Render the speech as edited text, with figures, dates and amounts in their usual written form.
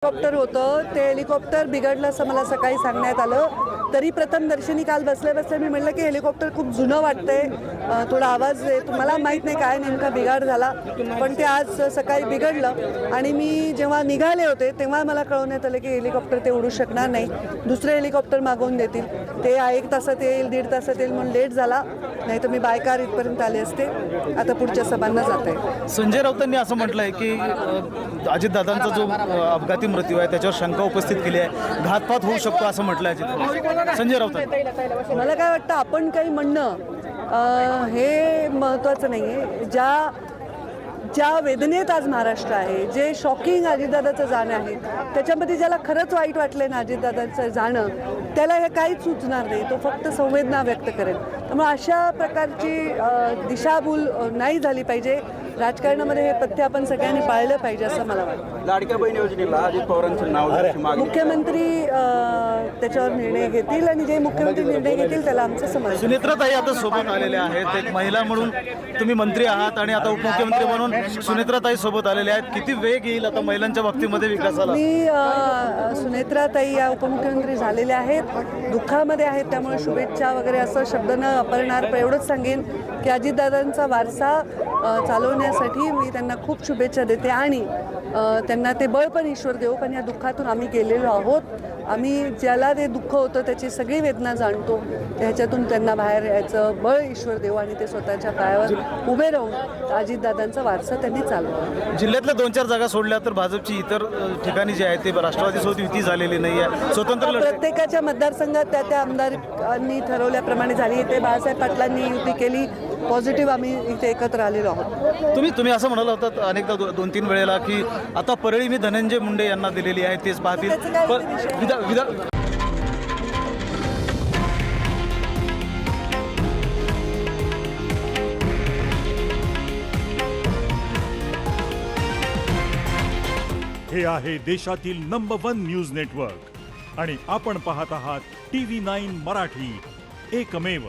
Helicopter होतं ते helicopter बिघडलं असं मला सकाळी सांगण्यात आलं. तरी प्रथम दर्शनी काल बसले मी म्हटलं की हेलिकॉप्टर खूप जुनं वाटतंय, थोडा आवाज येतो, मला माहीत नाही काय नेमका बिघाड झाला, पण ते आज सकाळी बिघडलं आणि मी जेव्हा निघाले होते तेव्हा मला कळवण्यात आलं की हेलिकॉप्टर ते उडू शकणार नाही, दुसरे हेलिकॉप्टर मागवून देतील. ते 1 तासात येईल 1.5 तासात येईल म्हणून लेट झाला, नाही तर मी बायकार इथपर्यंत आले असते. आता पुढच्या सभांना जात आहे. संजय राऊतांनी असं म्हटलंय की अजितदादांचा जो अपघाती मृत्यू आहे त्याच्यावर शंका उपस्थित केली आहे, घातपात होऊ शकतो असं म्हटलंय संजय राऊतांनी. मला काय वाटतं आपण काही म्हणणं हे महत्त्वाचं नाही आहे. ज्या वेदनेत आज महाराष्ट्र आहे, जे शॉकिंग अजितदादाचं जाणं आहे, त्याच्यामध्ये ज्याला खरंच वाईट वाटलं ना अजितदादाचं जाणं, त्याला हे काहीच सुचणार नाही, तो फक्त संवेदना व्यक्त करेल. त्यामुळे अशा प्रकारची दिशाभूल नाही झाली पाहिजे. राजकारणामध्ये हे पथ्य आपण सगळ्यांनी पाळलं पाहिजे असं मला वाटतं. लाडक्या बहीण योजनेला अजित पवारांचं नाव मुख्यमंत्री त्याच्यावर निर्णय घेतील आणि जे मुख्यमंत्री निर्णय घेतील त्याला आमचं समर्थन. सुनेत्राताई आता सोबत आलेल्या आहेत, एक महिला म्हणून तुम्ही मंत्री आहात आणि आता उपमुख्यमंत्री म्हणून सुनेत्राताई सोबत आलेल्या आहेत. किती वेग येईल आता महिलांच्या बाबतीमध्ये विकासाला? मी सुनेत्राताई या उपमुख्यमंत्री झालेल्या आहेत, दुःखामध्ये आहेत, त्यामुळे शुभेच्छा वगैरे असं शब्द न वापरणार, पण एवढंच सांगेन की अजितदादांचा वारसा चालवण्यासाठी मी त्यांना खूप शुभेच्छा देते आणि त्यांना ते बळ पण ईश्वर देव, पण या दुःखातून आम्ही गेलेलो आहोत. आम्ही ज्याला ते दुःख होतं त्याची सगळी वेदना जाणतो, ह्याच्यातून त्यांना बाहेर यायचं बळ ईश्वर देव आणि ते स्वतःच्या पायावर उभे राहून अजितदादांचा वारसा त्यांनी चालवला. जिल्ह्यातल्या 2-4 जागा सोडल्या तर भाजपची इतर ठिकाणी जे आहे ते राष्ट्रवादीसोबत युती झालेली नाही आहे. स्वतंत्र प्रत्येकाच्या मतदारसंघात त्या आमदारांनी ठरवल्याप्रमाणे झाली. इथे बाळासाहेब पाटलांनी युती केली, पॉझिटिव्ह आम्ही इथे एकत्र आलेलो आहोत. तुम्ही असं म्हणाला होतात अनेकदा 2-3 वेळेला की आता परळी मी धनंजय मुंडे यांना दिलेली आहे, तेच पाहतील. हे आहे देशातील नंबर 1 न्यूज नेटवर्क आणि आपण पाहत आहात TV9 मराठी, एकमेव.